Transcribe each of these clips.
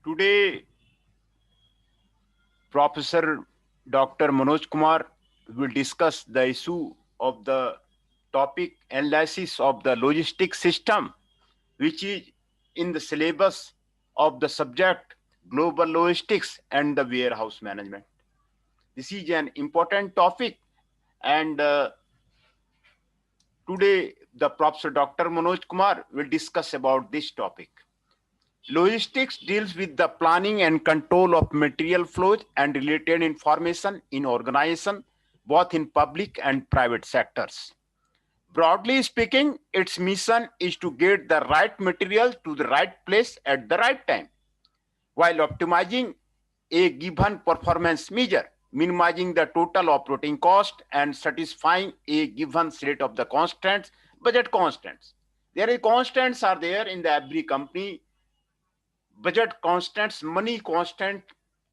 Today, Professor Dr. Manoj Kumar will discuss the issue of the topic analysis of the logistic system, which is in the syllabus of the subject global logistics and the warehouse management. This is an important topic, and today the Professor Dr. Manoj Kumar will discuss about this topic. Logistics deals with the planning and control of material flows and related information in organization, both in public and private sectors. Broadly speaking, its mission is to get the right material to the right place at the right time, while optimizing a given performance measure, minimizing the total operating cost and satisfying a given set of the constants, budget constants. There are constants are there in the every company, budget constants, money constant,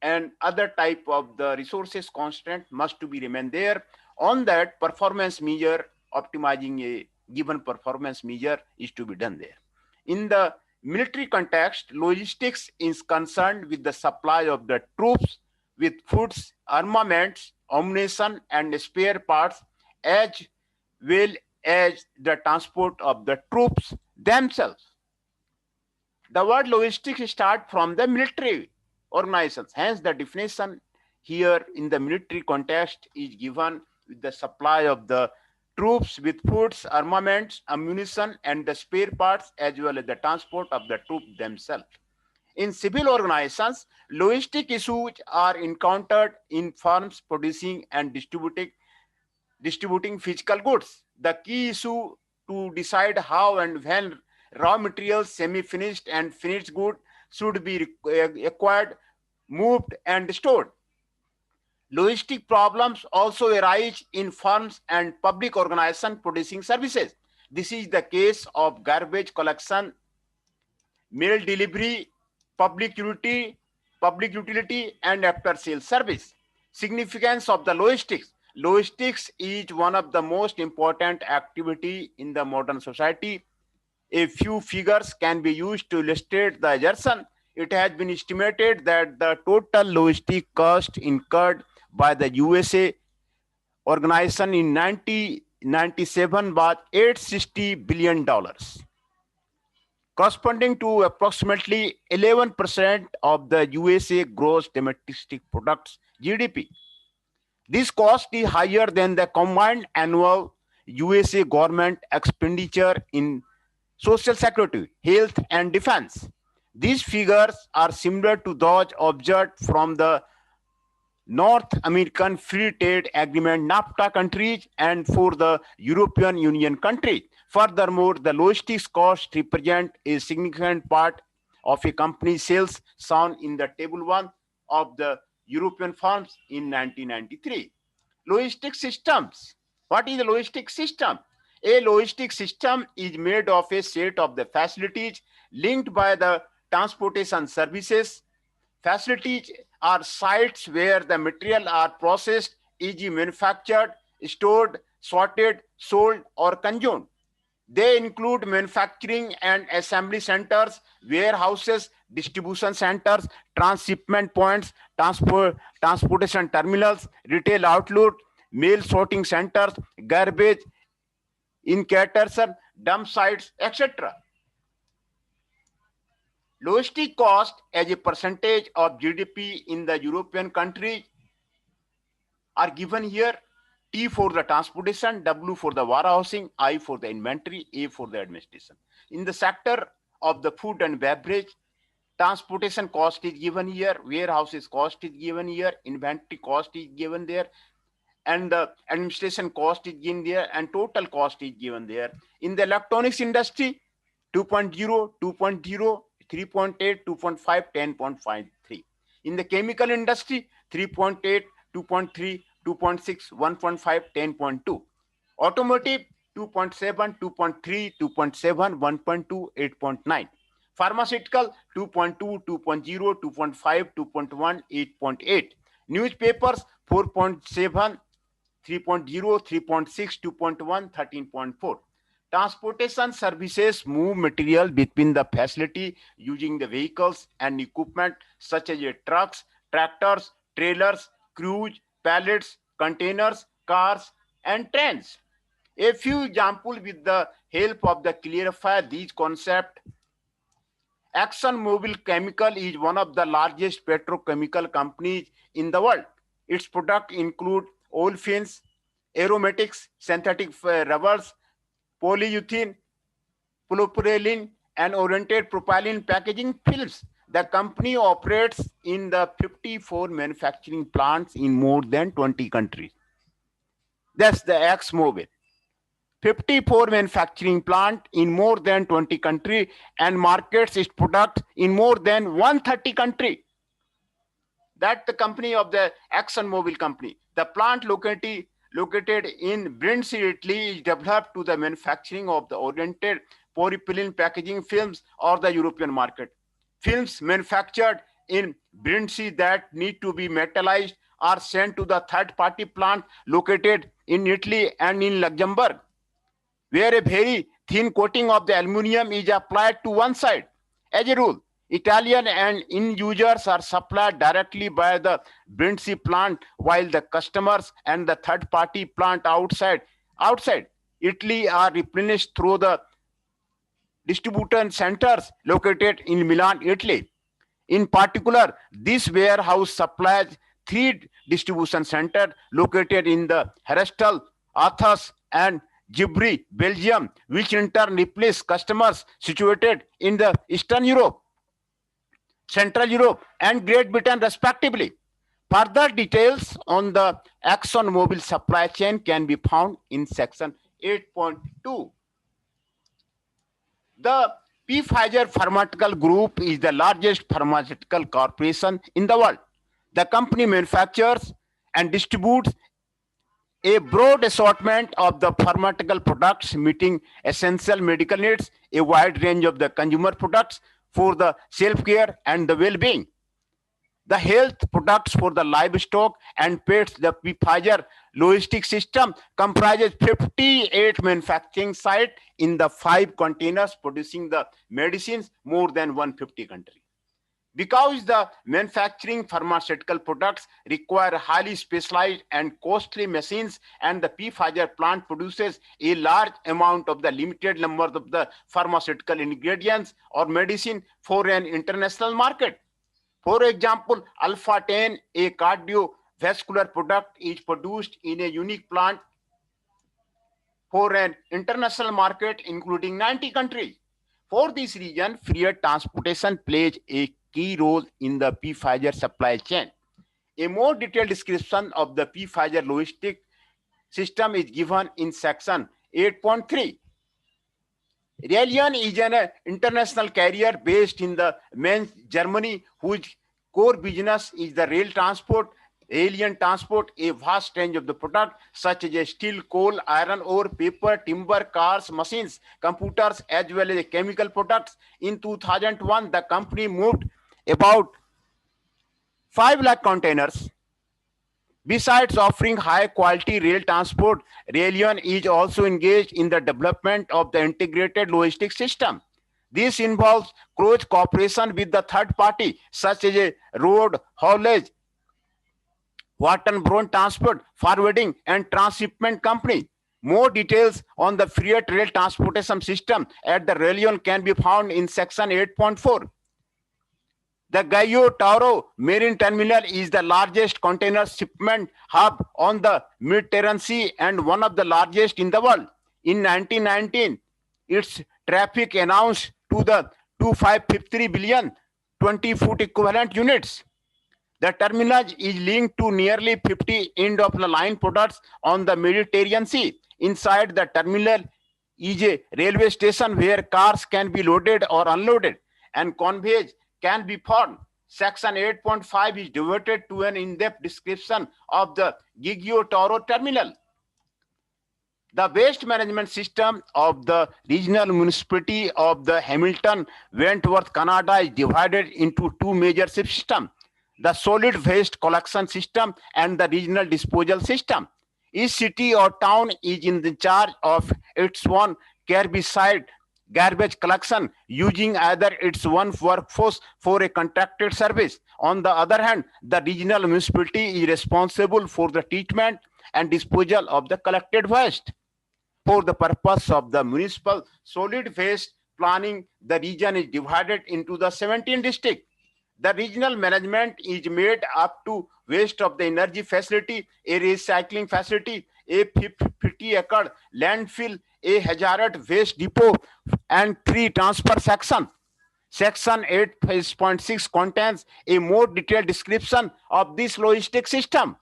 and other type of the resources constant must to be remain there. On that performance measure, optimizing a given performance measure is to be done there. In the military context, logistics is concerned with the supply of the troops with foods, armaments, ammunition, and spare parts, as well as the transport of the troops themselves. The word logistics start from the military organizations. Hence, the definition here in the military context is given with the supply of the troops with foods, armaments, ammunition, and the spare parts, as well as the transport of the troops themselves. In civil organizations, logistic issues are encountered in firms producing and distributing physical goods. The key issue to decide how and when raw materials, semi-finished and finished good should be acquired, moved and stored. Logistic problems also arise in firms and public organizations producing services. This is the case of garbage collection, mail delivery, public utility, and after-sales service. Significance of the logistics. Logistics is one of the most important activity in the modern society. A few figures can be used to illustrate the assertion. It has been estimated that the total logistic cost incurred by the USA organization in 1997 was $860 billion, corresponding to approximately 11% of the USA gross domestic products GDP. This cost is higher than the combined annual USA government expenditure in social security, health, and defense. These figures are similar to those observed from the North American Free Trade Agreement NAFTA countries and for the European Union countries. Furthermore, the logistics cost represent a significant part of a company's sales shown in the table 1 of the European firms in 1993. Logistic systems. What is a logistic system? A logistic system is made of a set of the facilities linked by the transportation services. Facilities are sites where the material are processed, e.g. manufactured, stored, sorted, sold, or consumed. They include manufacturing and assembly centers, warehouses, distribution centers, transshipment points, transportation terminals, retail outlets, mail sorting centers, garbage incinerators, dump sites, etc. Logistic cost as a percentage of GDP in the European countries are given here. T for the transportation, W for the warehousing, I for the inventory, A for the administration. In the sector of the food and beverage, transportation cost is given here, warehouses cost is given here, inventory cost is given there, and the administration cost is given there, and total cost is given there. In the electronics industry, 2.0, 2.0, 3.8, 2.5, 10.53. In the chemical industry, 3.8, 2.3, 2.6, 1.5, 10.2. Automotive, 2.7, 2.3, 2.7, 1.2, 8.9. Pharmaceutical, 2.2, 2.0, 2.5, 2.1, 8.8. Newspapers, 4.7, 3.0, 3.6, 2.1, 13.4. Transportation services move material between the facility using the vehicles and equipment such as trucks, tractors, trailers, crews, pallets, containers, cars, and trains. A few examples with the help of the clarify these concepts. ExxonMobil Chemical is one of the largest petrochemical companies in the world. Its products include olefins, aromatics, synthetic rubbers, polyurethane, polypropylene, and oriented propylene packaging films. The company operates in the 54 manufacturing plants in more than 20 countries. That's the ExxonMobil. 54 manufacturing plant in more than 20 countries and markets its product in more than 130 countries. That's the company of the ExxonMobil company. The plant located in Brindisi, Italy is developed to the manufacturing of the oriented polypropylene packaging films or the European market. Films manufactured in Brindisi that need to be metallized are sent to the third-party plant located in Italy and in Luxembourg, where a very thin coating of the aluminum is applied to one side. As a rule, Italian and end users are supplied directly by the Brindisi plant, while the customers and the third-party plant outside Italy are replenished through the distribution centers located in Milan, Italy. In particular, this warehouse supplies 3 distribution centers located in the Herstal, Athos, and Givry, Belgium, which in turn replace customers situated in the Eastern Europe, Central Europe, and Great Britain, respectively. Further details on the ExxonMobil supply chain can be found in section 8.2. The Pfizer Pharmaceutical Group is the largest pharmaceutical corporation in the world. The company manufactures and distributes a broad assortment of the pharmaceutical products meeting essential medical needs, a wide range of the consumer products for the self-care and the well-being. The health products for the livestock and pets, the Pfizer logistics system comprises 58 manufacturing sites in the 5 containers producing the medicines more than 150 countries. Because the manufacturing pharmaceutical products require highly specialized and costly machines, and the Pfizer plant produces a large amount of the limited number of the pharmaceutical ingredients or medicine for an international market. For example, Alpha-10, a cardiovascular product, is produced in a unique plant for an international market including 90 countries. For this reason, freight transportation plays a key role in the Pfizer supply chain. A more detailed description of the Pfizer logistic system is given in section 8.3. Railion is an international carrier based in the Mainz, Germany, whose core business is the rail transport. Railion transport a vast range of the product such as steel, coal, iron ore, paper, timber, cars, machines, computers, as well as chemical products. In 2001, the company moved about 5 lakh containers. Besides offering high-quality rail transport, Railion is also engaged in the development of the integrated logistics system. This involves close cooperation with the third party, such as a road haulage, waterborne transport, forwarding, and transshipment company. More details on the freight rail transportation system at the Railion can be found in section 8.4. The Gallo Tauro Marine Terminal is the largest container shipment hub on the Mediterranean Sea and one of the largest in the world. In 1919, its traffic announced to the 2553 billion 20-foot equivalent units. The terminal is linked to nearly 50 end-of-the-line products on the Mediterranean Sea. Inside the terminal is a railway station where cars can be loaded or unloaded and conveys can be found. Section 8.5 is devoted to an in-depth description of the Gigio Toro terminal. The waste management system of the regional municipality of the Hamilton, Wentworth, Canada is divided into 2 major systems, the solid waste collection system and the regional disposal system. Each city or town is in the charge of its own curbside garbage collection using either its own workforce for a contracted service. On the other hand, the regional municipality is responsible for the treatment and disposal of the collected waste. For the purpose of the municipal solid waste planning, the region is divided into the 17 districts. The regional management is made up to waste of the energy facility, a recycling facility, a 50-acre landfill, a hazardous waste depot, and 3 transfer sections. Section 8.6 contains a more detailed description of this logistic system.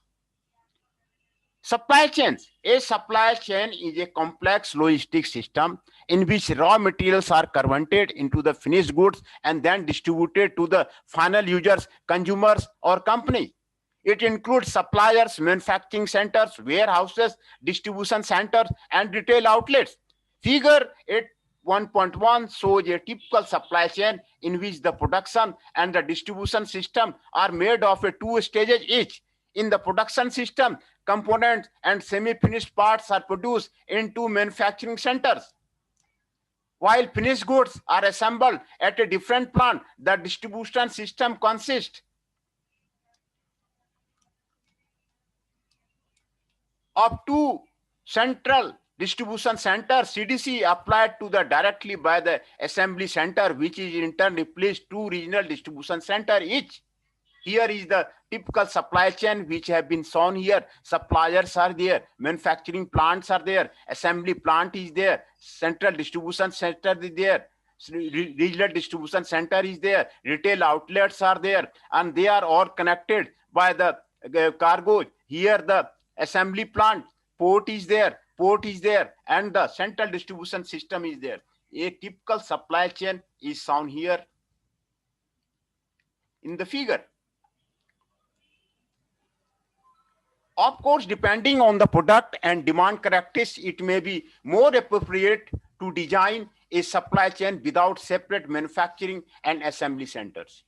Supply chains. A supply chain is a complex logistic system in which raw materials are converted into the finished goods and then distributed to the final users, consumers, or companies. It includes suppliers, manufacturing centers, warehouses, distribution centers, and retail outlets. Figure 8.1 shows a typical supply chain in which the production and the distribution system are made of a 2 stages each. In the production system, components and semi-finished parts are produced in 2 manufacturing centers. While finished goods are assembled at a different plant, the distribution system consists of 2 central distribution centers, CDC, applied to the directly by the assembly center, which is in turn replaced 2 regional distribution centers each. Here is the typical supply chain which have been shown here. Suppliers are there, manufacturing plants are there, assembly plant is there, central distribution center is there, regional distribution center is there, retail outlets are there, and they are all connected by the cargo. Here the assembly plant, port is there, and the central distribution system is there. A typical supply chain is shown here in the figure. Of course, depending on the product and demand characteristics, it may be more appropriate to design a supply chain without separate manufacturing and assembly centers,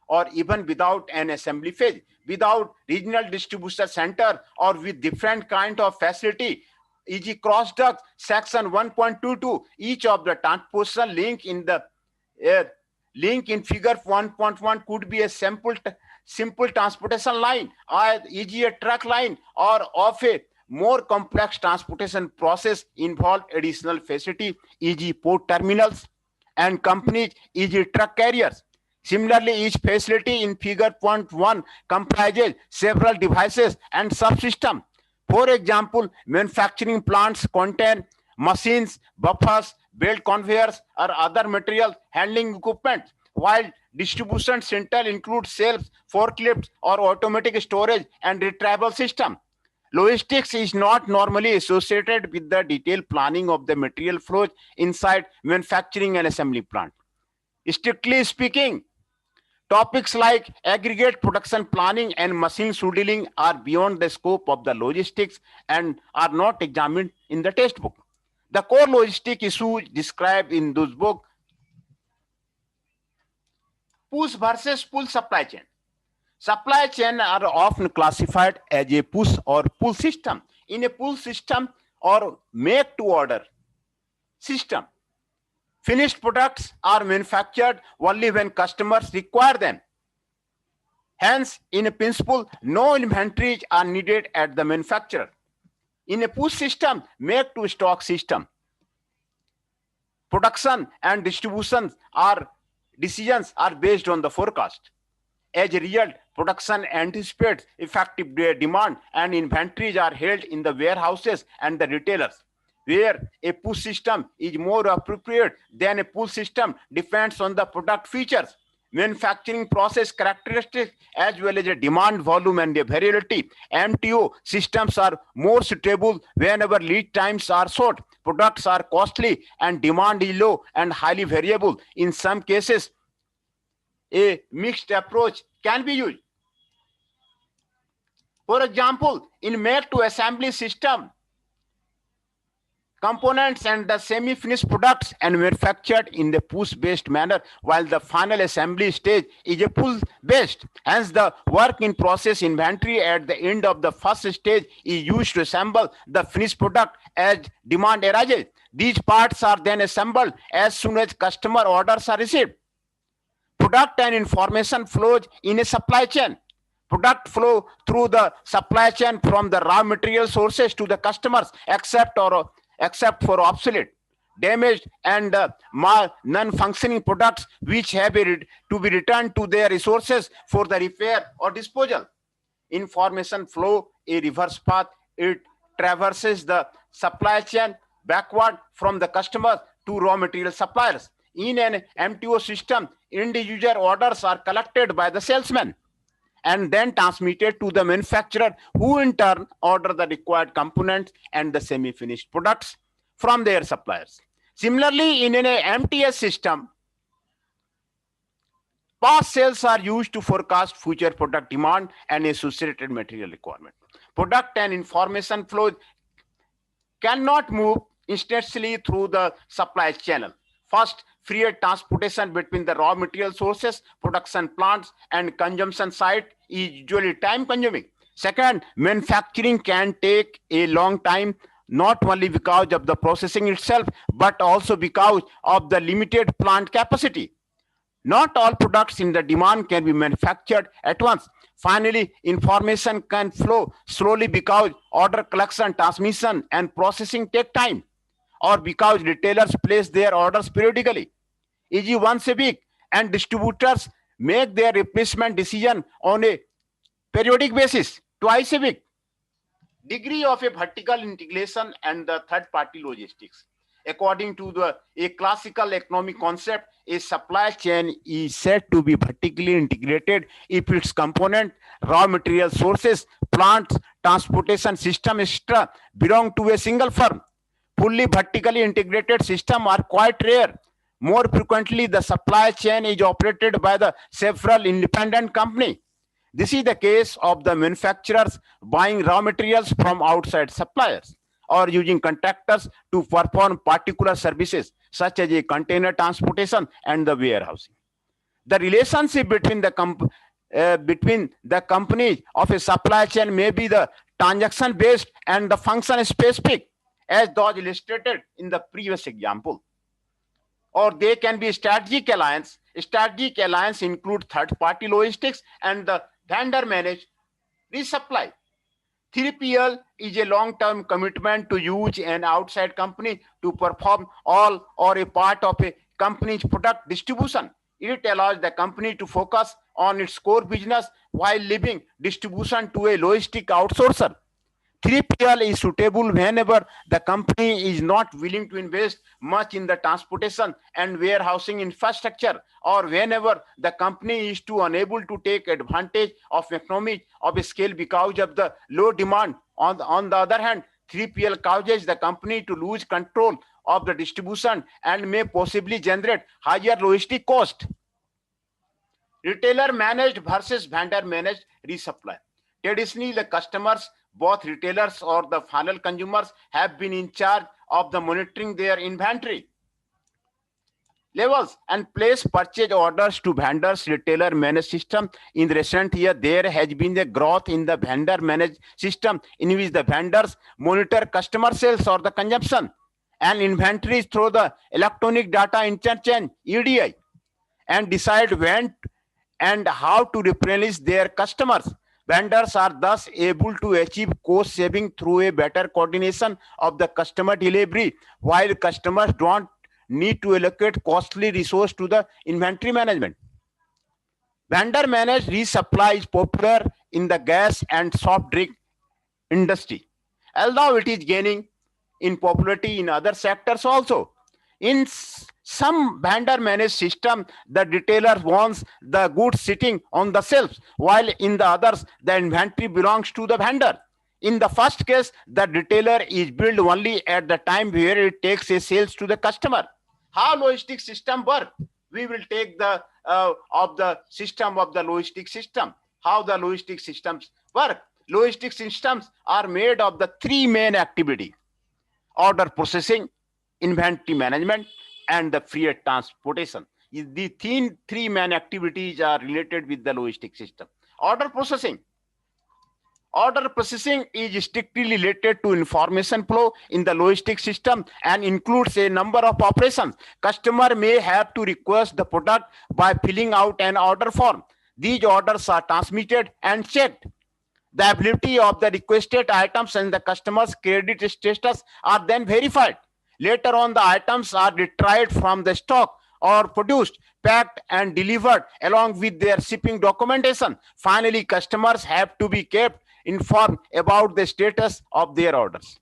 or even without an assembly phase, without regional distribution center, or with different kind of facility, e.g. cross duct, section 1.22, each of the transportation link in the link in figure 1.1 could be a simple transportation line, or e.g. a truck line, or of a more complex transportation process involve additional facility, e.g. port terminals, and companies, e.g. truck carriers. Similarly, each facility in figure 0.1 comprises several devices and subsystems. For example, manufacturing plants contain machines, buffers, belt conveyors, or other material handling equipment, while distribution center includes shelves, forklifts, or automatic storage and retrieval system. Logistics is not normally associated with the detailed planning of the material flows inside manufacturing and assembly plant. Strictly speaking, topics like aggregate production planning and machine scheduling are beyond the scope of the logistics and are not examined in the textbook. The core logistic issues described in this book: push versus pull supply chain. Supply chain are often classified as a push or pull system. In a pull system or make to order system, finished products are manufactured only when customers require them. Hence, in a principle, no inventories are needed at the manufacturer. In a push system, make to stock system, production and distribution decisions are based on the forecast. As a result, production anticipates effective demand and inventories are held in the warehouses and the retailers. Where a push system is more appropriate than a pull system depends on the product features, manufacturing process characteristics, as well as a demand volume and the variability. MTO systems are more suitable whenever lead times are short, products are costly, and demand is low and highly variable. In some cases, a mixed approach can be used. For example, in make to assembly system, components and the semi-finished products and manufactured in the push-based manner, while the final assembly stage is a pull-based. Hence, the work in process inventory at the end of the first stage is used to assemble the finished product as demand arises. These parts are then assembled as soon as customer orders are received. Product and information flows in a supply chain. Product flow through the supply chain from the raw material sources to the customers, except for obsolete, damaged, and non-functioning products which have to be returned to their resources for the repair or disposal. Information flow a reverse path. It traverses the supply chain backward from the customers to raw material suppliers. In an MTO system, end user orders are collected by the salesman and then transmitted to the manufacturer, who in turn order the required components and the semi-finished products from their suppliers. Similarly, in an MTS system, past sales are used to forecast future product demand and associated material requirement. Product and information flow cannot move instantly through the supply channel. First, freer transportation between the raw material sources, production plants, and consumption site is usually time consuming. Second, manufacturing can take a long time, not only because of the processing itself, but also because of the limited plant capacity. Not all products in the demand can be manufactured at once. Finally, information can flow slowly because order collection, transmission, and processing take time, or because retailers place their orders periodically, e.g. once a week, and distributors make their replacement decision on a periodic basis, twice a week. Degree of a vertical integration and the third-party logistics. According to a classical economic concept, a supply chain is said to be vertically integrated if its component, raw material sources, plants, transportation system, etc. belong to a single firm. Fully vertically integrated systems are quite rare. More frequently, the supply chain is operated by the several independent companies. This is the case of the manufacturers buying raw materials from outside suppliers or using contractors to perform particular services such as a container transportation and the warehousing. The relationship between the companies of a supply chain may be the transaction based and the function specific, as those illustrated in the previous example. Or they can be strategic alliance. Strategic alliance include third-party logistics and the vendor-managed resupply. 3PL is a long-term commitment to use an outside company to perform all or a part of a company's product distribution. It allows the company to focus on its core business while leaving distribution to a logistic outsourcer. 3PL is suitable whenever the company is not willing to invest much in the transportation and warehousing infrastructure, or whenever the company is too unable to take advantage of economies of scale because of the low demand. On the other hand, 3PL causes the company to lose control of the distribution and may possibly generate higher logistic cost. Retailer managed versus vendor managed resupply. Traditionally, the customers, both retailers or the final consumers, have been in charge of the monitoring their inventory levels and place purchase orders to vendors. Retailer managed system. In recent year, there has been a growth in the vendor managed system in which the vendors monitor customer sales or the consumption and inventories through the electronic data interchange EDI and decide when and how to replenish their customers. Vendors are thus able to achieve cost saving through a better coordination of the customer delivery, while customers don't need to allocate costly resource to the inventory management. Vendor managed resupply is popular in the gas and soft drink industry, although it is gaining in popularity in other sectors also. In some vendor managed system, the retailer wants the goods sitting on the shelves, while in the others, the inventory belongs to the vendor. In the first case, the retailer is billed only at the time where it takes a sales to the customer. How logistic system work? We will take the of the system of the logistic system. How the logistic systems work? Logistic systems are made of the three main activities. order processing, inventory management, and the freight transportation. The three main activities are related with the logistic system. Order processing. Order processing is strictly related to information flow in the logistic system and includes a number of operations. Customer may have to request the product by filling out an order form. These orders are transmitted and checked. The ability of the requested items and the customer's credit status are then verified. Later on, the items are retrieved from the stock or produced, packed, and delivered along with their shipping documentation. Finally, customers have to be kept informed about the status of their orders.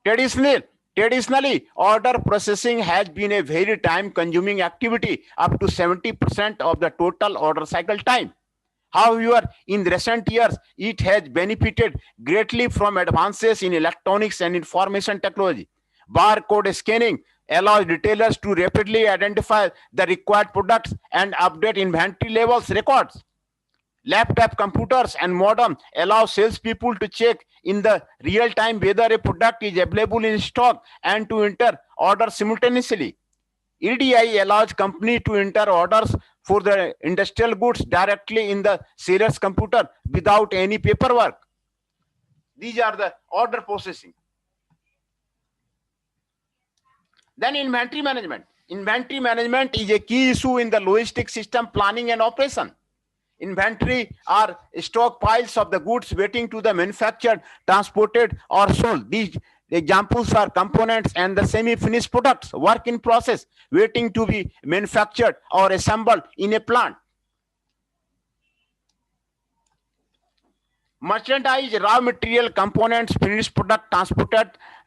Traditionally, order processing has been a very time-consuming activity, up to 70% of the total order cycle time. However, in recent years, it has benefited greatly from advances in electronics and information technology. Barcode scanning allows retailers to rapidly identify the required products and update inventory levels records. Laptop computers and modem allow salespeople to check in the real time whether a product is available in stock and to enter orders simultaneously. EDI allows company to enter orders for the industrial goods directly in the seller's computer without any paperwork. These are the order processing. Then inventory management. Inventory management is a key issue in the logistics system planning and operation. Inventory are stockpiles of the goods waiting to be manufactured, transported, or sold. These examples are components and the semi-finished products, work in process, waiting to be manufactured or assembled in a plant. Merchandise, raw material, components, finished product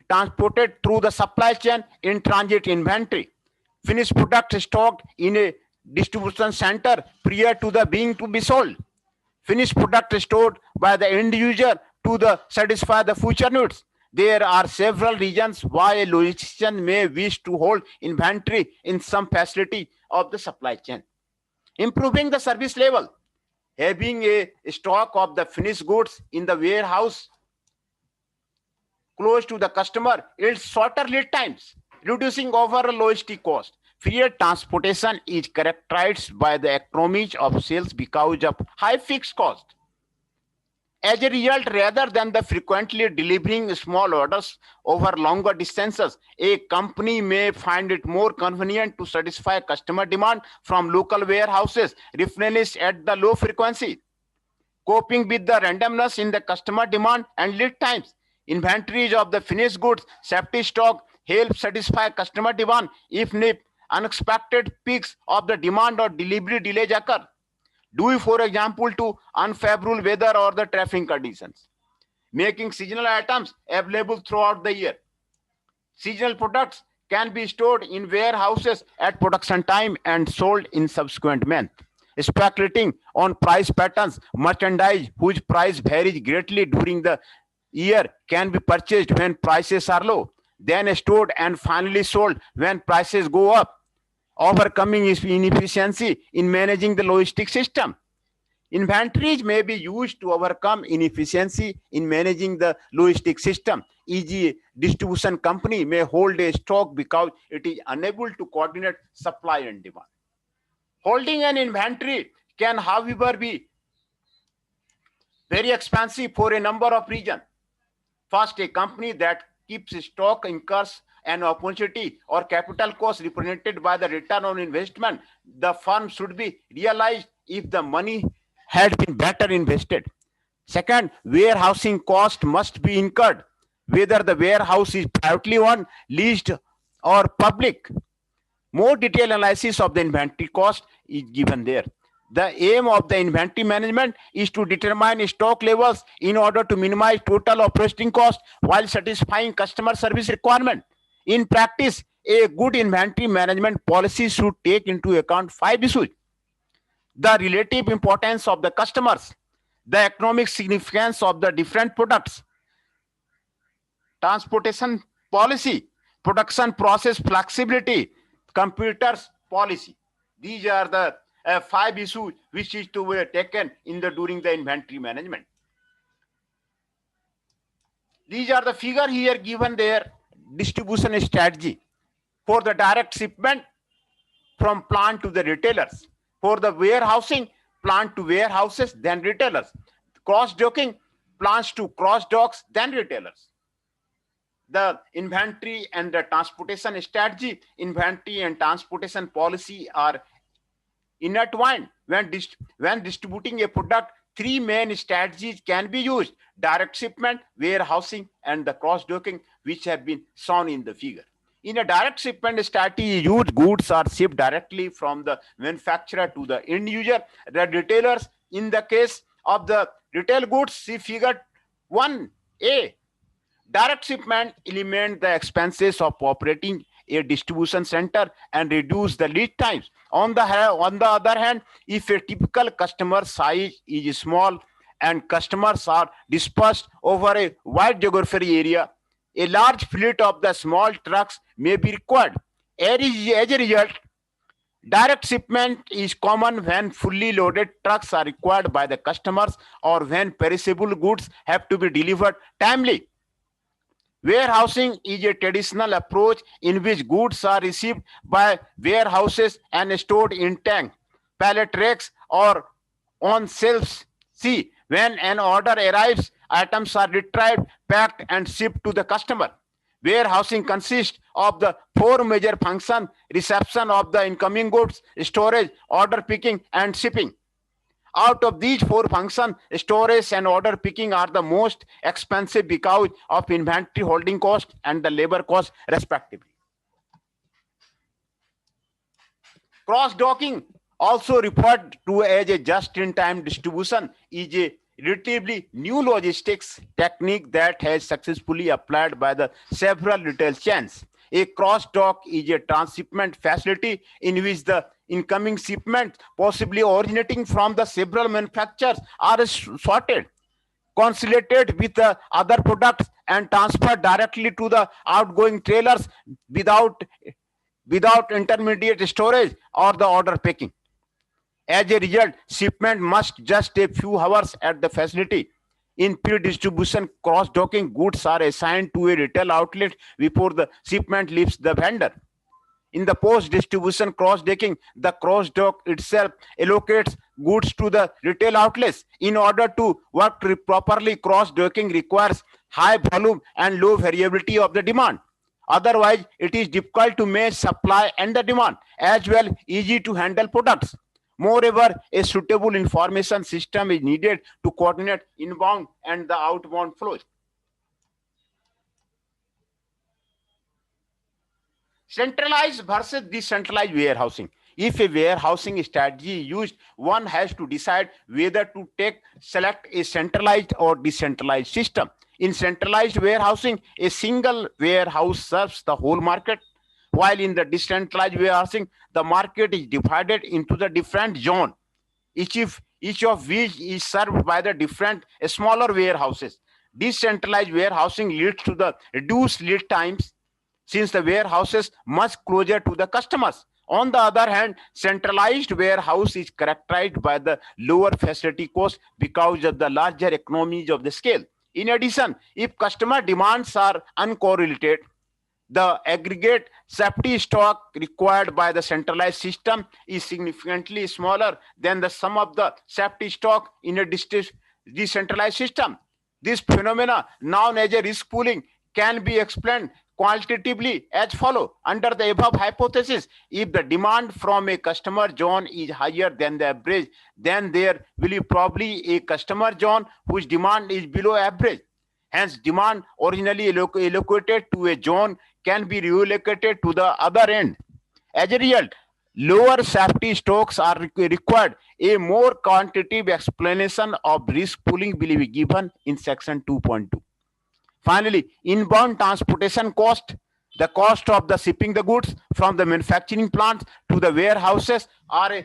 transported through the supply chain in transit inventory. Finished product stocked in a distribution center prior to the being to be sold. Finished product stored by the end user to satisfy the future needs. There are several reasons why a logistician may wish to hold inventory in some facility of the supply chain. Improving the service level. Having a stock of the finished goods in the warehouse close to the customer yields shorter lead times, reducing overall logistic cost. Freight transportation is characterized by the economies of sales because of high fixed cost. As a result, rather than the frequently delivering small orders over longer distances, a company may find it more convenient to satisfy customer demand from local warehouses replenished at the low frequency. Coping with the randomness in the customer demand and lead times, inventories of the finished goods, safety stock help satisfy customer demand if unexpected peaks of the demand or delivery delays occur, due, for example, to unfavorable weather or the traffic conditions, making seasonal items available throughout the year. Seasonal products can be stored in warehouses at production time and sold in subsequent month. Speculating on price patterns, merchandise whose price varies greatly during the year can be purchased when prices are low, then stored and finally sold when prices go up, overcoming inefficiency in managing the logistic system. Inventories may be used to overcome inefficiency in managing the logistic system. E.g., distribution company may hold a stock because it is unable to coordinate supply and demand. Holding an inventory can, however, be very expensive for a number of reasons. First, a company that keeps stock incurs an opportunity or capital cost represented by the return on investment. The firm should be realized if the money had been better invested. Second, warehousing cost must be incurred, whether the warehouse is privately owned, leased, or public. More detailed analysis of the inventory cost is given there. The aim of the inventory management is to determine stock levels in order to minimize total operating cost while satisfying customer service requirement. In practice, a good inventory management policy should take into account 5 issues: the relative importance of the customers, the economic significance of the different products, transportation policy, production process flexibility, computers policy. These are the 5 issues which is to be taken in during the inventory management. These are the figure here given there distribution strategy for the direct shipment from plant to the retailers. For the warehousing, plant to warehouses, then retailers. Cross-docking, plants to cross-docks, then retailers. The inventory and the transportation strategy, inventory and transportation policy are intertwined. When distributing a product, three main strategies can be used: direct shipment, warehousing, and the cross-docking, which have been shown in the figure. In a direct shipment strategy, used goods are shipped directly from the manufacturer to the end user. The retailers, in the case of the retail goods, see figure 1A. Direct shipment eliminates the expenses of operating a distribution center and reduce the lead times. On the other hand, if a typical customer size is small and customers are dispersed over a wide geographic area, a large fleet of the small trucks may be required. As a result, direct shipment is common when fully loaded trucks are required by the customers or when perishable goods have to be delivered timely. Warehousing is a traditional approach in which goods are received by warehouses and stored in tanks, pallet racks, or on shelves. See, when an order arrives, items are retrieved, packed, and shipped to the customer. Warehousing consists of the four major functions: reception of the incoming goods, storage, order picking, and shipping. Out of these four functions, storage and order picking are the most expensive because of inventory holding cost and the labor cost respectively. Cross-docking, also referred to as a just-in-time distribution, is a relatively new logistics technique that has successfully applied by the several retail chains. A cross-dock is a transshipment facility in which the incoming shipments, possibly originating from the several manufacturers, are sorted, consolidated with the other products, and transferred directly to the outgoing trailers without intermediate storage or the order picking. As a result, shipment must just a few hours at the facility. In pre-distribution cross-docking, goods are assigned to a retail outlet before the shipment leaves the vendor. In the post-distribution cross-docking, the cross-dock itself allocates goods to the retail outlets. In order to work properly, cross-docking requires high volume and low variability of the demand. Otherwise, it is difficult to match supply and the demand, as well easy to handle products. Moreover, a suitable information system is needed to coordinate inbound and the outbound flows. Centralized versus decentralized warehousing. If a warehousing strategy is used, one has to decide whether to select a centralized or decentralized system. In centralized warehousing, a single warehouse serves the whole market, while in the decentralized warehousing, the market is divided into the different zones, each of which is served by the different smaller warehouses. Decentralized warehousing leads to the reduced lead times, since the warehouses much closer to the customers. On the other hand, centralized warehouse is characterized by the lower facility cost because of the larger economies of the scale. In addition, if customer demands are uncorrelated, the aggregate safety stock required by the centralized system is significantly smaller than the sum of the safety stock in a decentralized system. This phenomena, known as a risk pooling, can be explained qualitatively as follows. Under the above hypothesis, if the demand from a customer zone is higher than the average, then there will be probably a customer zone whose demand is below average. Hence, demand originally allocated to a zone can be reallocated to the other end. As a result, lower safety stocks are required. A more quantitative explanation of risk pooling will be given in section 2.2. Finally, inbound transportation cost, the cost of the shipping the goods from the manufacturing plants to the warehouses are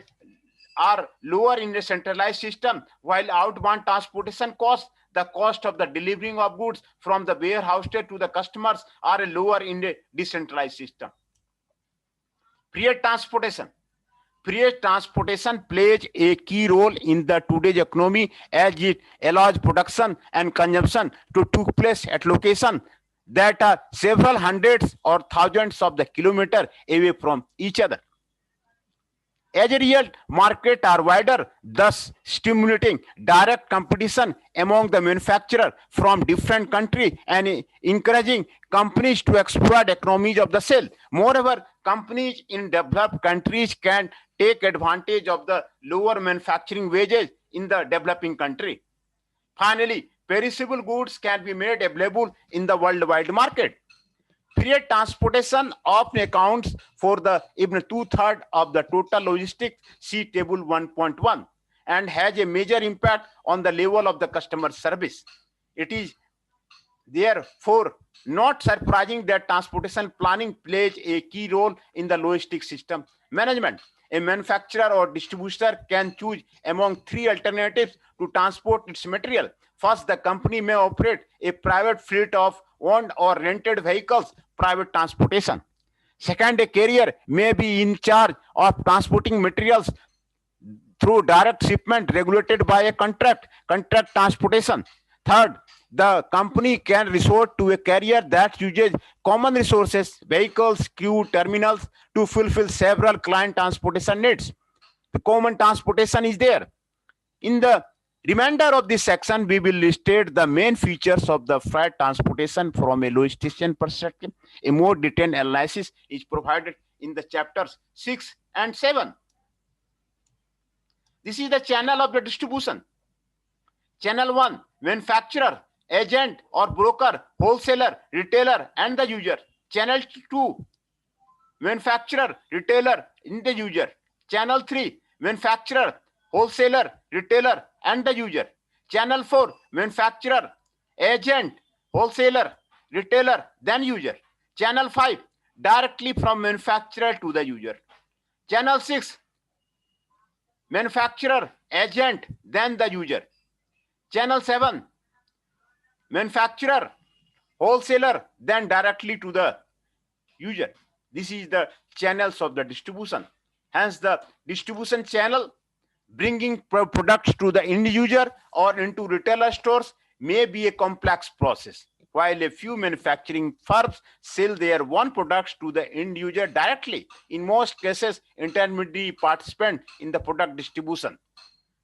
lower in the centralized system, while outbound transportation costs, the cost of the delivering of goods from the warehouse to the customers, are lower in the decentralized system. Freight transportation. Freight transportation plays a key role in the today's economy as it allows production and consumption to take place at location that are several hundreds or thousands of the kilometer away from each other. As a result, markets are wider, thus stimulating direct competition among the manufacturers from different countries and encouraging companies to exploit economies of the scale. Moreover, companies in developed countries can take advantage of the lower manufacturing wages in the developing country. Finally, perishable goods can be made available in the worldwide market. Freight transportation often accounts for the even two-thirds of the total logistics, see table 1.1, and has a major impact on the level of the customer service. It is therefore not surprising that transportation planning plays a key role in the logistics system management. A manufacturer or distributor can choose among three alternatives to transport its material. First, the company may operate a private fleet of owned or rented vehicles, private transportation. Second, a carrier may be in charge of transporting materials through direct shipment regulated by a contract transportation. Third, the company can resort to a carrier that uses common resources, vehicles, crew, terminals to fulfill several client transportation needs. The common transportation is there. In the remainder of this section, we will illustrate the main features of the freight transportation from a logistician perspective. A more detailed analysis is provided in the chapters 6 and 7. This is the channel of the distribution. Channel 1, manufacturer, agent or broker, wholesaler, retailer, and the user. Channel 2, manufacturer, retailer, and the user. Channel 3, manufacturer, wholesaler, retailer, and the user. Channel 4, manufacturer, agent, wholesaler, retailer, then user. Channel 5, directly from manufacturer to the user. Channel 6, manufacturer, agent, then the user. Channel 7, manufacturer, wholesaler, then directly to the user. This is the channels of the distribution. Hence, the distribution channel bringing products to the end user or into retailer stores may be a complex process. While a few manufacturing firms sell their own products to the end user directly, in most cases, intermediary participants in the product distribution.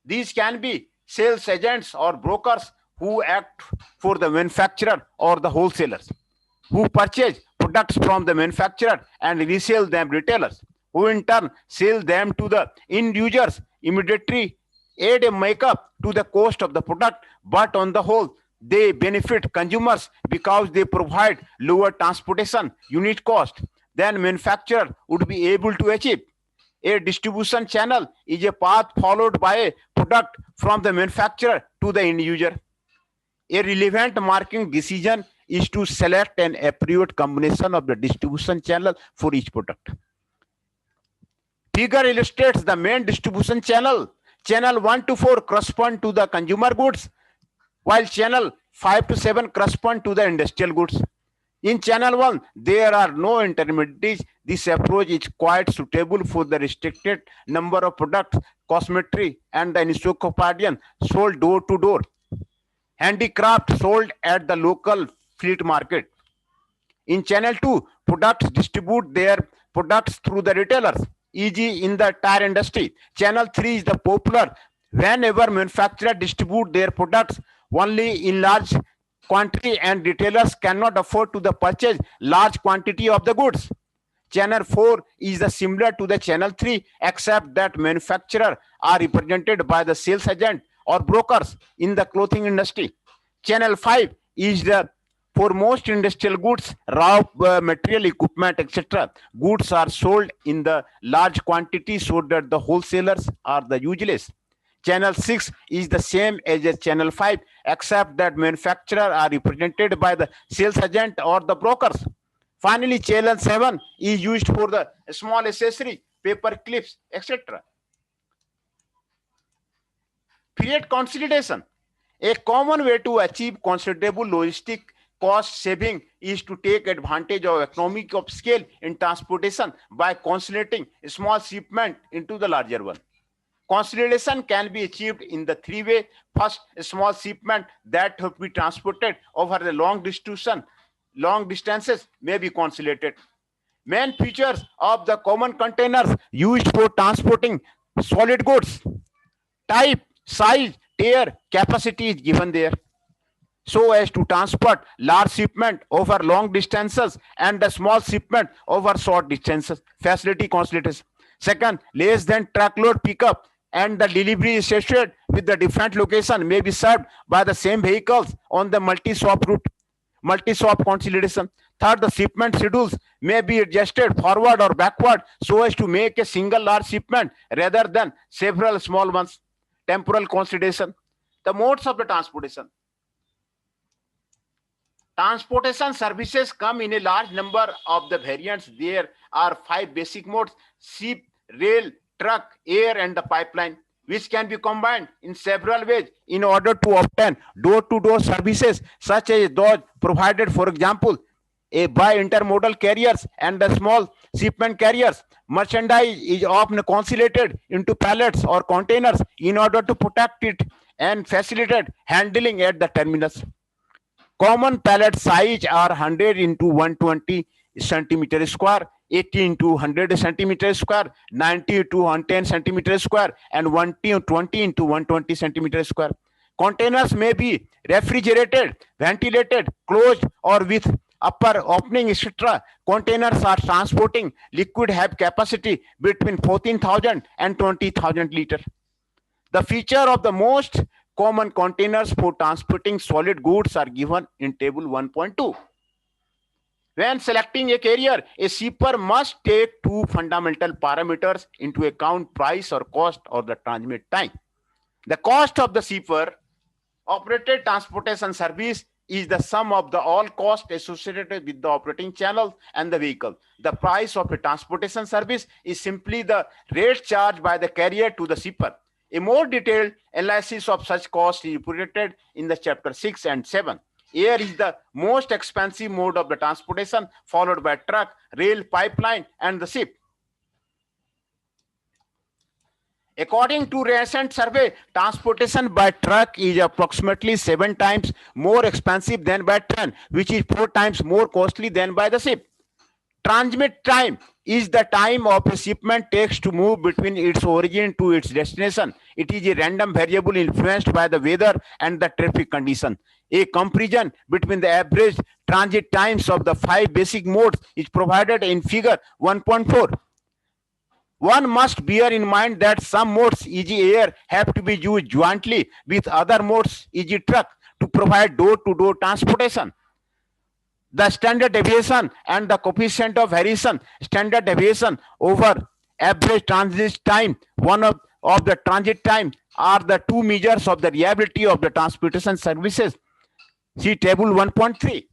These can be sales agents or brokers who act for the manufacturer or the wholesalers, who purchase products from the manufacturer and resell them retailers, who in turn sell them to the end users, immediately add a makeup to the cost of the product, but on the whole, they benefit consumers because they provide lower transportation unit cost than manufacturer would be able to achieve. A distribution channel is a path followed by a product from the manufacturer to the end user. A relevant marketing decision is to select an appropriate combination of the distribution channel for each product. Figure illustrates the main distribution channel. Channel 1 to 4 correspond to the consumer goods, while channel 5 to 7 correspond to the industrial goods. In channel 1, there are no intermediaries. This approach is quite suitable for the restricted number of products, cosmetry, and the encyclopedia sold door to door. Handicraft sold at the local fleet market. In channel 2, products distribute their products through the retailers, e.g. in the tire industry. Channel 3 is the popular whenever manufacturers distribute their products only in large quantity and retailers cannot afford to the purchase large quantity of the goods. Channel 4 is the similar to the channel 3 except that manufacturers are represented by the sales agent or brokers in the clothing industry. Channel 5 is the for most industrial goods, raw material, equipment, etc. Goods are sold in the large quantity so that the wholesalers are the useless. Channel 6 is the same as a channel 5 except that manufacturers are represented by the sales agent or the brokers. Finally, channel 7 is used for the small accessory, paper clips, etc. Period consolidation. A common way to achieve considerable logistic cost saving is to take advantage of economies of scale in transportation by consolidating a small shipment into the larger one. Consolidation can be achieved in the three ways. First, a small shipment that have to be transported over a long long distances may be consolidated. Main features of the common containers used for transporting solid goods: type, size, tier, capacity is given there, so as to transport large shipment over long distances and a small shipment over short distances. Facility consolidation. Second, less than truckload pickup and the delivery associated with the different location may be served by the same vehicles on the multi-shop route. Multi-shop consolidation. Third, the shipment schedules may be adjusted forward or backward so as to make a single large shipment rather than several small ones. Temporal consolidation. The modes of the transportation. Transportation services come in a large number of the variants. There are 5 basic modes: ship, rail, truck, air, and the pipeline, which can be combined in several ways in order to obtain door-to-door services, such as those provided, for example, by intermodal carriers and the small shipment carriers. Merchandise is often consolidated into pallets or containers in order to protect it and facilitate handling at the terminus. Common pallet size are 100 into 120 centimeter square, 80 into 100 centimeter square, 90 into 110 centimeter square, and 120 into 120 centimeter square. Containers may be refrigerated, ventilated, closed, or with upper opening, etc. Containers are transporting liquid have capacity between 14,000 and 20,000 liters. The feature of the most common containers for transporting solid goods are given in table 1.2. When selecting a carrier, a shipper must take 2 fundamental parameters into account: price or cost, or the transmit time. The cost of the shipper operated transportation service is the sum of the all costs associated with the operating channel and the vehicle. The price of a transportation service is simply the rate charged by the carrier to the shipper. A more detailed analysis of such costs is reported in the chapter 6 and 7. Air is the most expensive mode of the transportation, followed by truck, rail, pipeline, and the ship. According to recent survey, transportation by truck is approximately 7 times more expensive than by train, which is 4 times more costly than by the ship. Transmit time is the time of a shipment takes to move between its origin to its destination. It is a random variable influenced by the weather and the traffic condition. A comparison between the average transit times of the 5 basic modes is provided in figure 1.4. One must bear in mind that some modes, e.g. air, have to be used jointly with other modes, e.g. truck, to provide door-to-door transportation. The standard deviation and the coefficient of variation, standard deviation over average transit time, one of the transit time, are the 2 measures of the reliability of the transportation services. See table 1.3.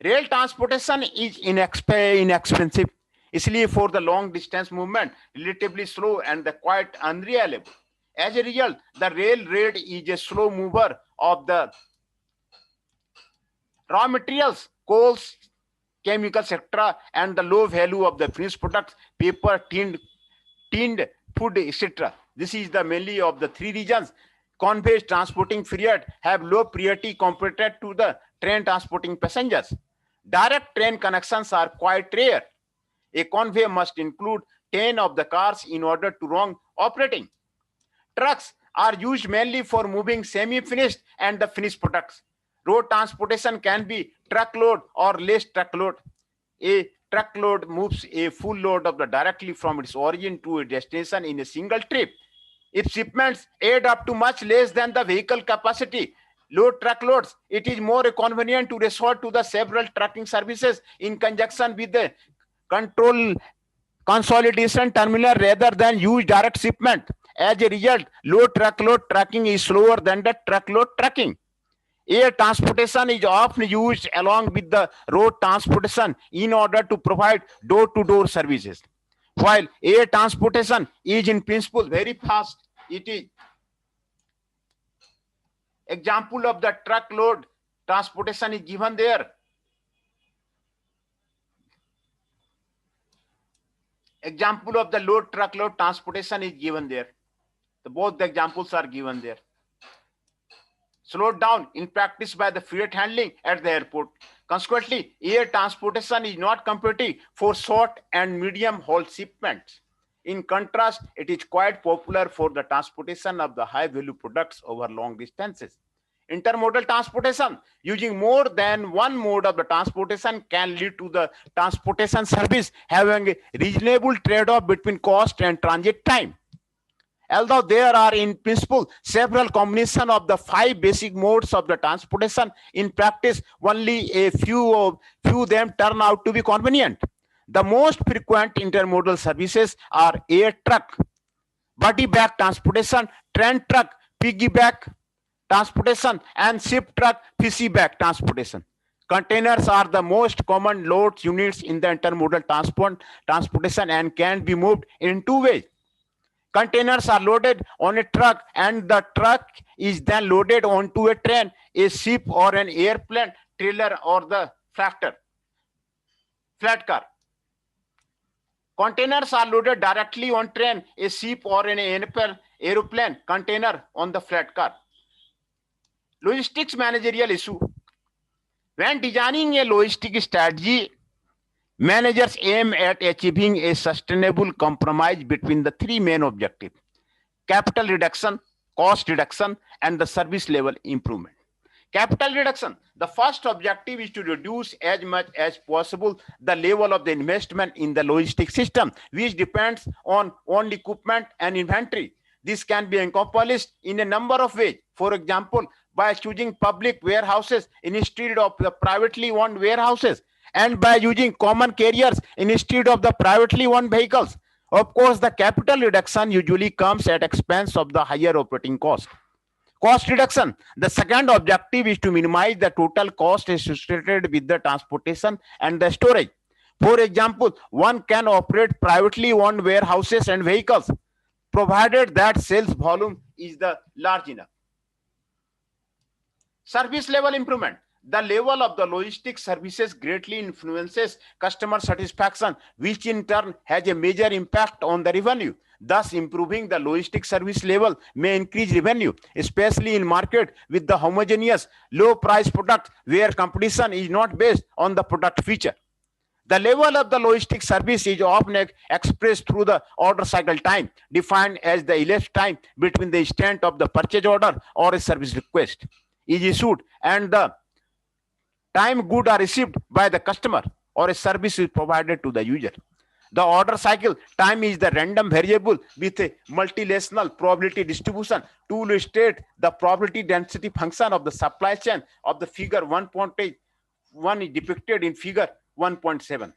Rail transportation is inexpensive, इसलिए for the long distance movement relatively slow and the quite unreliable. As a result, the rail rate is a slow mover of the raw materials, coals, chemicals, etc., and the low value of the finished products, paper, tinned food, etc. This is the mainly of the 3 regions. Conveys transporting freight have low priority compared to the train transporting passengers. Direct train connections are quite rare. A convey must include 10 of the cars in order to wrong operating. Trucks are used mainly for moving semi-finished and the finished products. Road transportation can be truckload or less truckload. A truckload moves a full load of the directly from its origin to a destination in a single trip. If shipments add up to much less than the vehicle capacity, load truckloads, it is more convenient to resort to the several trucking services in conjunction with the consolidation terminal rather than use direct shipment. As a result, low truckload trucking is slower than the truckload trucking. Air transportation is often used along with the road transportation in order to provide door-to-door services. While air transportation is in principle very fast, it is example of the truckload transportation is given there. Example of the load truckload transportation is given there. Both the examples are given there. slowed down in practice by the freight handling at the airport. Consequently, air transportation is not competing for short and medium haul shipments. In contrast, it is quite popular for the transportation of the high value products over long distances. Intermodal transportation using more than one mode of the transportation can lead to the transportation service having a reasonable trade-off between cost and transit time. Although there are in principle several combinations of the five basic modes of the transportation, in practice only a few of them turn out to be convenient. The most frequent intermodal services are air truck, body bag transportation, train truck, piggyback transportation, and ship truck, fishy bag transportation. Containers are the most common load units in the intermodal transportation and can be moved in two ways. Containers are loaded on a truck and the truck is then loaded onto a train, a ship, or an airplane trailer, or the flat car. Containers are loaded directly on train, a ship, or an aeroplane container on the flat car. Logistics managerial issue. When designing a logistic strategy, managers aim at achieving a sustainable compromise between the three main objectives: capital reduction, cost reduction, and the service level improvement. Capital reduction. The first objective is to reduce as much as possible the level of the investment in the logistics system, which depends on equipment and inventory. This can be accomplished in a number of ways. For example, by choosing public warehouses instead of the privately owned warehouses, and by using common carriers instead of the privately owned vehicles. Of course, the capital reduction usually comes at expense of the higher operating cost. Cost reduction. The second objective is to minimize the total cost associated with the transportation and the storage. For example, one can operate privately owned warehouses and vehicles, provided that sales volume is large enough. Service level improvement. The level of the logistics services greatly influences customer satisfaction, which in turn has a major impact on the revenue. Thus, improving the logistics service level may increase revenue, especially in market with the homogeneous, low-price product where competition is not based on the product feature. The level of the logistics service is often expressed through the order cycle time, defined as the elapsed time between the instant of the purchase order or a service request is issued and the time goods are received by the customer or a service is provided to the user. The order cycle time is the random variable with a multilational probability distribution to illustrate the probability density function of the supply chain of the figure 1.1 is depicted in figure 1.7.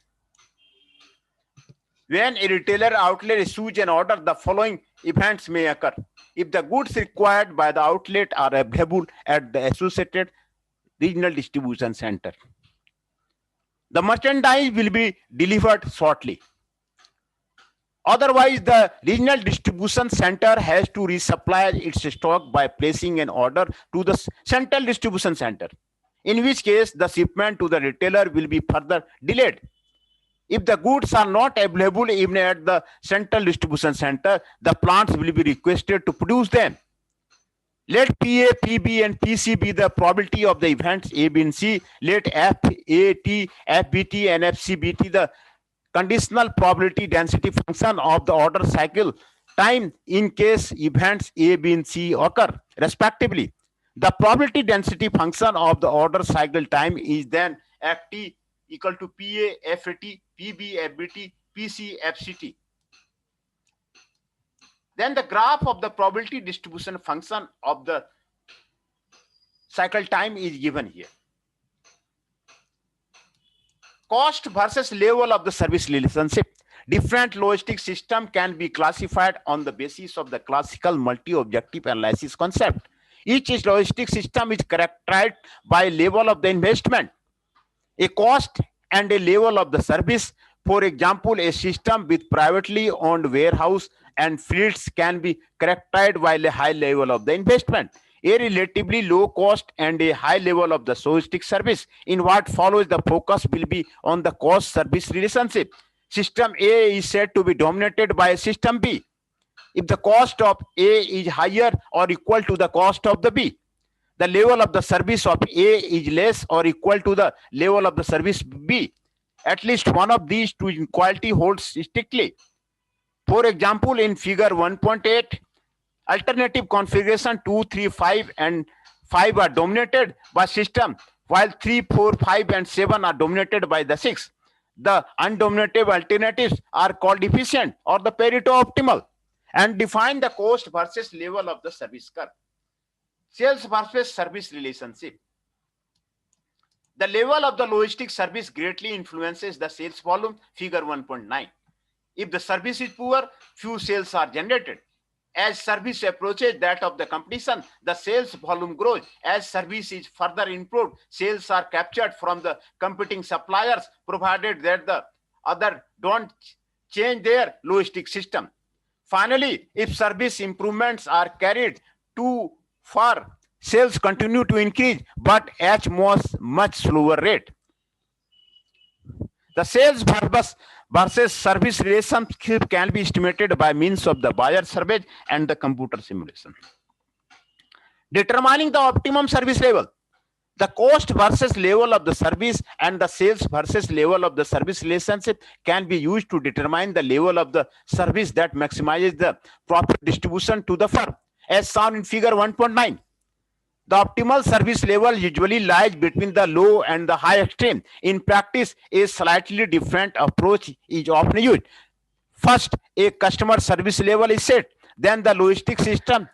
When a retailer outlet issues an order, the following events may occur. If the goods required by the outlet are available at the associated regional distribution center, the merchandise will be delivered shortly. Otherwise, the regional distribution center has to resupply its stock by placing an order to the central distribution center, in which case the shipment to the retailer will be further delayed. If the goods are not available even at the central distribution center, the plants will be requested to produce them. Let PA, PB, and PC be the probability of the events A, B, and C. Let FAT, FBT, and FCB be the conditional probability density function of the order cycle time in case events A, B, and C occur, respectively. The probability density function of the order cycle time is then FT equal to PA, FAT, PB, FBT, PC, FCT. Then the graph of the probability distribution function of the cycle time is given here. Cost versus level of the service relationship. Different logistic system can be classified on the basis of the classical multi-objective analysis concept. Each logistic system is characterized by level of the investment, a cost, and a level of the service. For example, a system with privately owned warehouse and fleets can be characterized by a high level of the investment, a relatively low cost, and a high level of the logistic service. In what follows, the focus will be on the cost service relationship. System A is said to be dominated by system B if the cost of A is higher or equal to the cost of the B. the level of the service of A is less or equal to the level of the service B. At least one of these two inequality holds strictly. For example, in figure 1.8, alternative configuration 2, 3, 5 and 5 are dominated by system, while 3, 4, 5 and 7 are dominated by the 6. The undominated alternatives are called efficient or the Pareto optimal and define the cost versus level of the service curve. Sales versus service relationship. The level of the logistic service greatly influences the sales volume, figure 1.9. If the service is poor, few sales are generated. As service approaches that of the competition, the sales volume grows. As service is further improved, sales are captured from the competing suppliers, provided that the other don't change their logistic system. Finally, if service improvements are carried too far, sales continue to increase, but at much slower rate. The sales versus service relationship can be estimated by means of the buyer survey and the computer simulation. Determining the optimum service level. The cost versus level of the service and the sales versus level of the service relationship can be used to determine the level of the service that maximizes the profit distribution to the firm, as shown in figure 1.9. The optimal service level usually lies between the low and the high extreme. In practice, a slightly different approach is often used. First, a customer service level is set, then the logistic system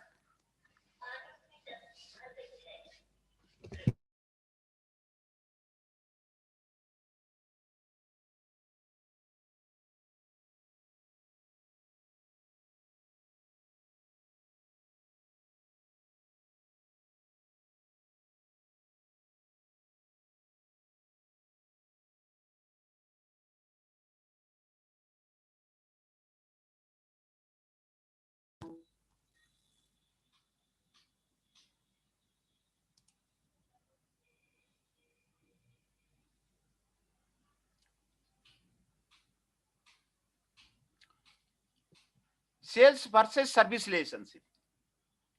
sales versus service relationship.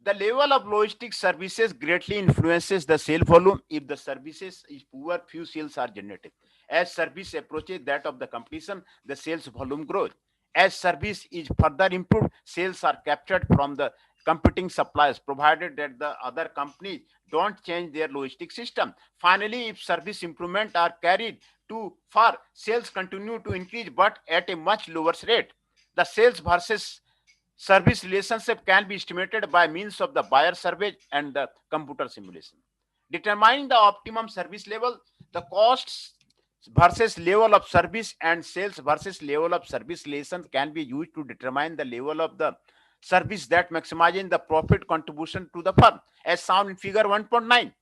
The level of logistic services greatly influences the sale volume. If the services is poor, few sales are generated. As service approaches that of the competition, the sales volume grows. As service is further improved, sales are captured from the competing suppliers, provided that the other companies don't change their logistic system. Finally, if service improvement are carried too far, sales continue to increase but at a much lower rate. The sales versus service relationship can be estimated by means of the buyer survey and the computer simulation. Determining the optimum service level, the costs versus level of service and sales versus level of service relations can be used to determine the level of the service that maximizing the profit contribution to the firm, as shown in figure 1.9.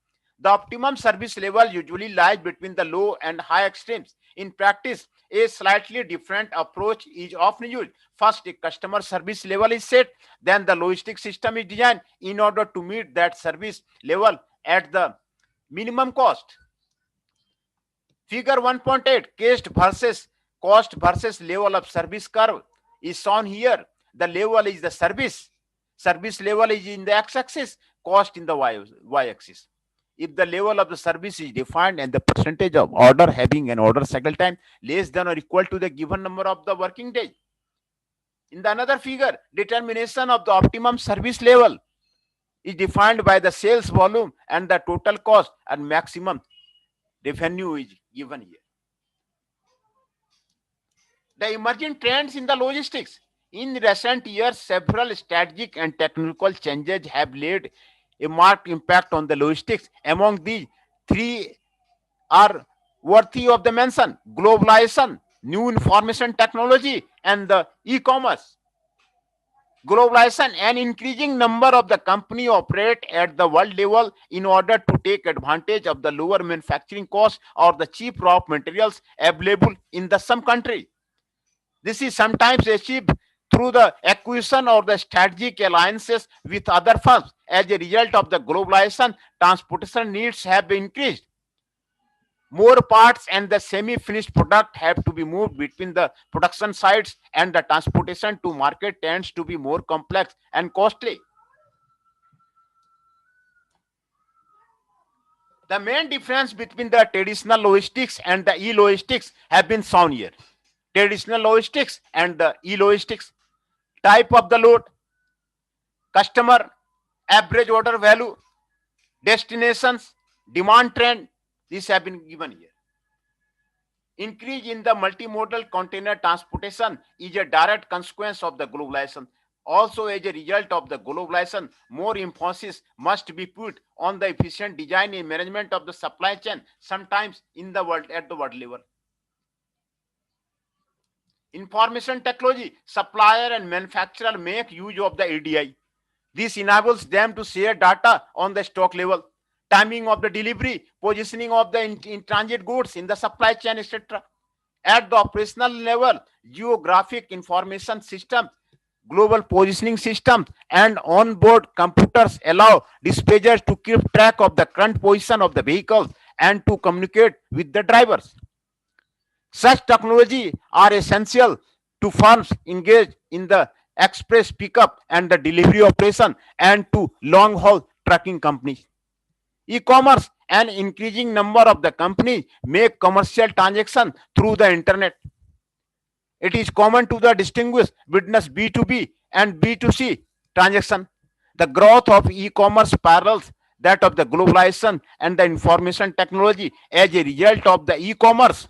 The optimum service level usually lies between the low and high extremes. In practice, a slightly different approach is often used. First, a customer service level is set, then the logistic system is designed in order to meet that service level at the minimum cost. Figure 1.8, cost versus level of service curve is shown here. The level is the service level is in the x-axis, cost in the y-axis. If the level of the service is defined and the percentage of order having an order cycle time less than or equal to the given number of the working days. In the another figure, determination of the optimum service level is defined by the sales volume and the total cost, and maximum revenue is given here. The emerging trends in the logistics. In recent years, several strategic and technical changes have laid a marked impact on the logistics. Among these, three are worthy of the mention: globalization, new information technology, and the e-commerce. Globalization, an increasing number of the company operate at the world level in order to take advantage of the lower manufacturing costs or the cheap raw materials available in the some country. This is sometimes achieved through the acquisition or the strategic alliances with other firms. As a result of the globalization, transportation needs have increased. More parts and the semi-finished product have to be moved between the production sites, and the transportation to market tends to be more complex and costly. The main difference between the traditional logistics and the e-logistics have been shown here. Traditional logistics and the e-logistics: type of the load, customer, average order value, destinations, demand trend. These have been given here. Increase in the multimodal container transportation is a direct consequence of the globalization. Also, as a result of the globalization, more emphasis must be put on the efficient design and management of the supply chain, sometimes in the world at the world level. Information technology: supplier and manufacturer make use of the EDI. This enables them to share data on the stock level, timing of the delivery, positioning of the in transit goods in the supply chain, etc. At the operational level, geographic information systems, global positioning systems, and onboard computers allow dispatchers to keep track of the current position of the vehicles and to communicate with the drivers. Such technology are essential to firms engaged in the express pickup and the delivery operation and to long haul trucking companies. E-commerce: an increasing number of the companies make commercial transactions through the internet. It is common to the distinguish between B2B and B2C transaction. The growth of e-commerce parallels that of the globalization and the information technology. As a result of the e-commerce,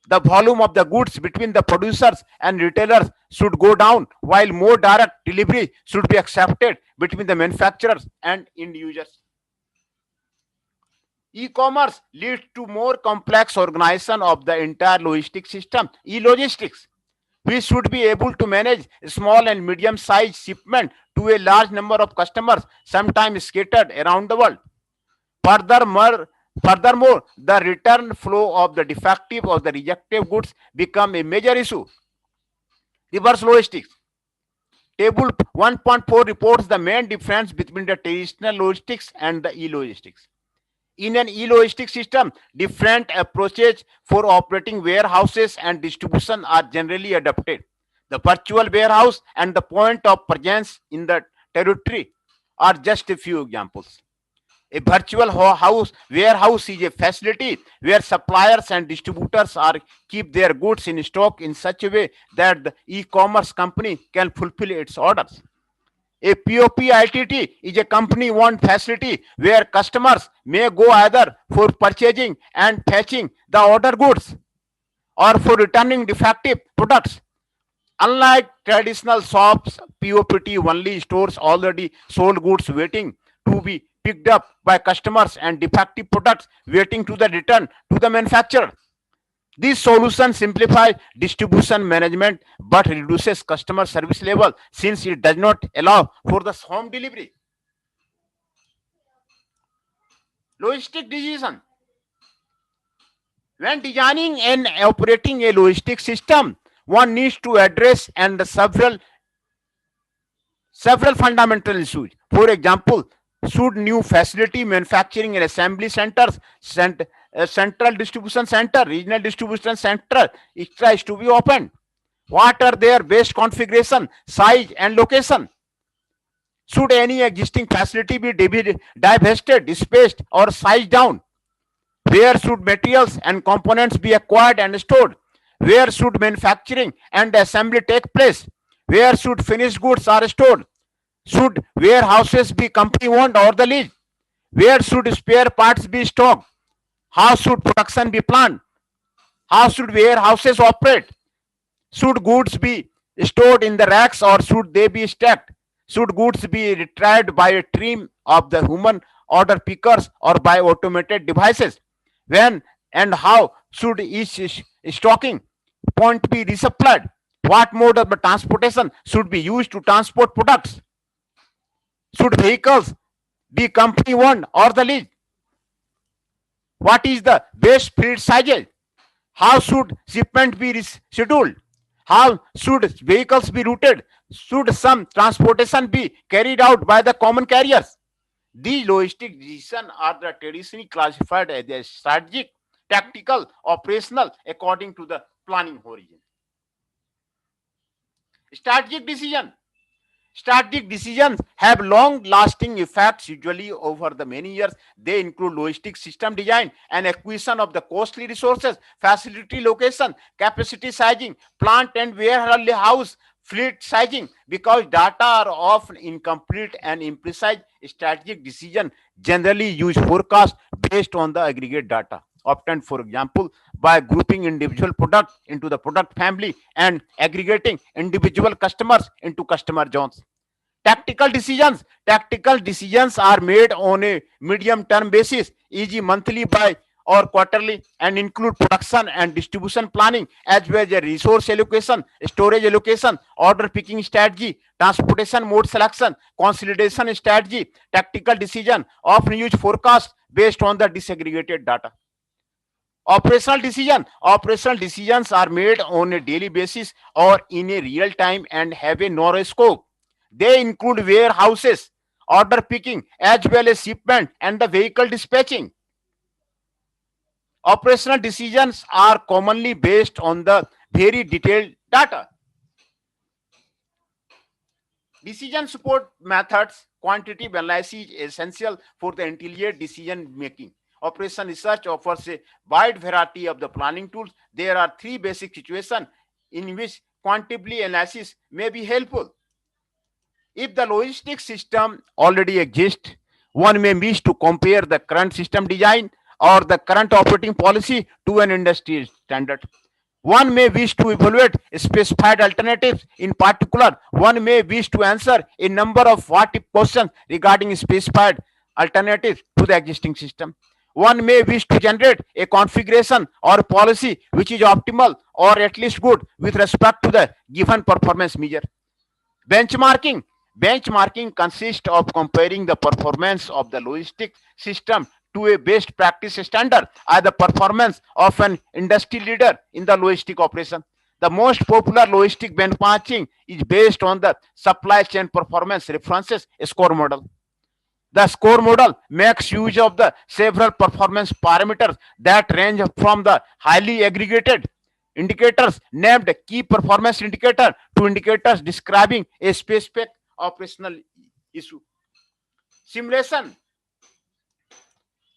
the volume of the goods between the producers and retailers should go down, while more direct delivery should be accepted between the manufacturers and end users. E-commerce leads to more complex organization of the entire logistic system, e-logistics. We should be able to manage small and medium sized shipment to a large number of customers, sometimes scattered around the world. Furthermore, the return flow of the defective or the rejected goods become a major issue. Reverse logistics. Table 1.4 reports the main difference between the traditional logistics and the e-logistics. In an e-logistics system, different approaches for operating warehouses and distribution are generally adopted. The virtual warehouse and the point of presence in the territory are just a few examples. A virtual warehouse is a facility where suppliers and distributors are keep their goods in stock in such a way that the e-commerce company can fulfill its orders. A POP-ITT is a company-owned facility where customers may go either for purchasing and fetching the order goods or for returning defective products. Unlike traditional shops, POPT only stores already sold goods waiting to be picked up by customers and defective products waiting to the return to the manufacturer. This solution simplifies distribution management but reduces customer service level since it does not allow for the home delivery. Logistic decision. When designing and operating a logistic system, one needs to address and several fundamental issues. For example, should new facility, manufacturing and assembly centers, central distribution center, regional distribution center, extra is to be opened? What are their best configuration, size and location? Should any existing facility be divested, dispatched or sized down? Where should materials and components be acquired and stored? Where should manufacturing and assembly take place? Where should finished goods are stored? Should warehouses be company owned or the lease? Where should spare parts be stocked? How should production be planned? How should warehouses operate? Should goods be stored in the racks or should they be stacked? Should goods be retrieved by a team of the human order pickers or by automated devices? When and how should each stocking point be resupplied? What mode of transportation should be used to transport products? Should vehicles be company owned or the lease? What is the best fleet sizes? How should shipment be scheduled? How should vehicles be routed? Should some transportation be carried out by the common carriers? These logistic decisions are the traditionally classified as a strategic, tactical, operational according to the planning horizon. Strategic decision. Strategic decisions have long-lasting effects, usually over the many years. They include logistic system design and acquisition of the costly resources, facility location, capacity sizing, plant and warehouse fleet sizing. Because data are often incomplete and imprecise, strategic decisions generally use forecasts based on the aggregate data obtained, for example, by grouping individual products into the product family and aggregating individual customers into customer zones. Tactical decisions are made on a medium term basis, e.g. monthly by or quarterly, and include production and distribution planning as well as resource allocation, storage allocation, order picking strategy, transportation mode selection, consolidation strategy. Tactical decision often use forecast based on the disaggregated data. Operational decisions are made on a daily basis or in a real time and have a narrow scope. They include warehouses, order picking, as well as shipment and the vehicle dispatching. Operational decisions are commonly based on the very detailed data. Decision support methods. Quantitative analysis is essential for the intelligent decision making. Operation research offers a wide variety of the planning tools. There are three basic situations in which quantitative analysis may be helpful. If the logistics system already exists, one may wish to compare the current system design or the current operating policy to an industry standard. One may wish to evaluate specified alternatives. In particular, one may wish to answer a number of what if questions regarding specified alternatives to the existing system. One may wish to generate a configuration or policy which is optimal or at least good with respect to the given performance measure. Benchmarking. Benchmarking consists of comparing the performance of the logistic system to a best practice standard or the performance of an industry leader in the logistic operation. The most popular logistic benchmarking is based on the supply chain performance references score model. The score model makes use of the several performance parameters that range from the highly aggregated indicators named key performance indicator to indicators describing a specific operational issue. Simulation.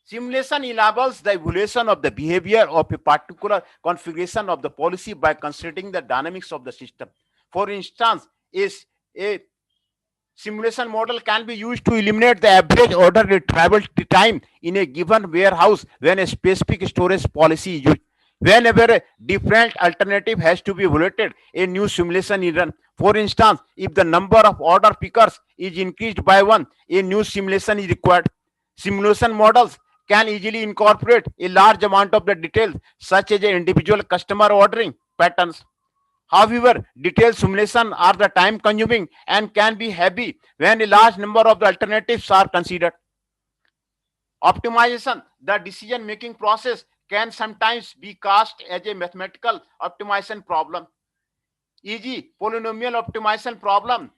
Simulation enables the evaluation of the behavior of a particular configuration of the policy by considering the dynamics of the system. For instance, is a simulation model can be used to eliminate the average order travel time in a given warehouse when a specific storage policy is used. Whenever a different alternative has to be evaluated, a new simulation is run. For instance, if the number of order pickers is increased by one, a new simulation is required. Simulation models can easily incorporate a large amount of the details, such as individual customer ordering patterns. However, detailed simulation are the time consuming and can be heavy when a large number of the alternatives are considered. Optimization. The decision making process can sometimes be cast as a mathematical optimization problem, e.g., polynomial optimization problem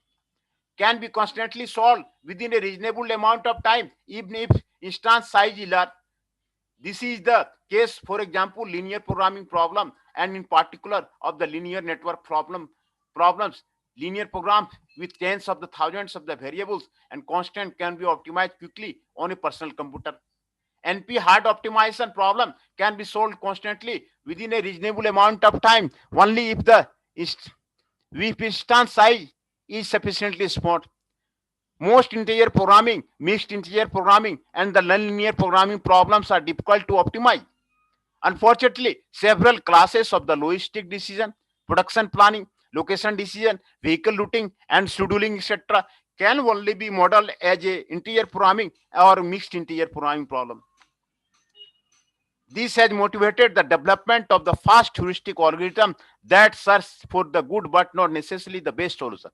can be constantly solved within a reasonable amount of time, even if instance size is large. This is the case, for example, linear programming problem, and in particular of the linear network problems. Linear programs with tens of the thousands of the variables and constant can be optimized quickly on a personal computer. NP hard optimization problem can be solved constantly within a reasonable amount of time only if the instance size is sufficiently small. Most integer programming, mixed integer programming, and the nonlinear programming problems are difficult to optimize. Unfortunately, several classes of the logistic decision, production planning, location decision, vehicle routing, and scheduling, etc., can only be modeled as a integer programming or mixed integer programming problem. This has motivated the development of the fast heuristic algorithm that search for the good but not necessarily the best solution.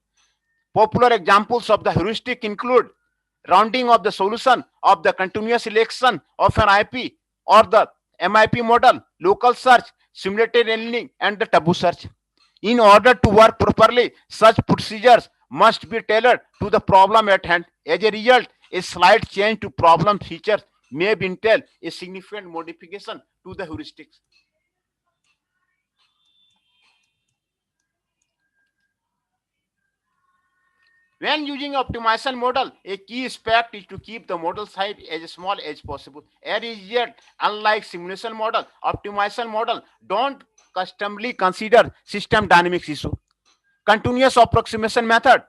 Popular examples of the heuristic include rounding of the solution of the continuous selection of an IP or the MIP model, local search, simulated annealing, and the taboo search. In order to work properly, such procedures must be tailored to the problem at hand. As a result, a slight change to problem features may entail a significant modification to the heuristics. When using optimization model, a key aspect is to keep the model size as small as possible. As yet, unlike simulation model, optimization model don't customly consider system dynamics issue. Continuous approximation method.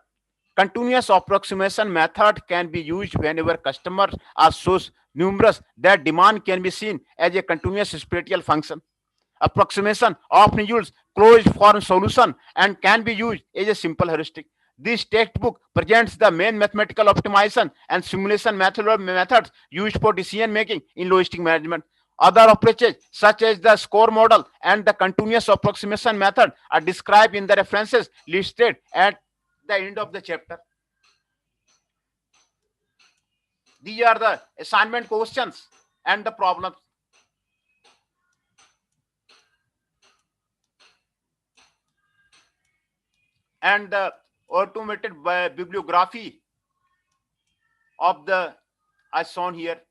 Continuous approximation method can be used whenever customers are so numerous that demand can be seen as a continuous spatial function. Approximation often use closed form solution and can be used as a simple heuristic. This textbook presents the main mathematical optimization and simulation methods used for decision making in logistic management. Other approaches, such as the score model and the continuous approximation method, are described in the references listed at the end of the chapter. These are the assignment questions and the problems. And the automated bibliography of the as shown here.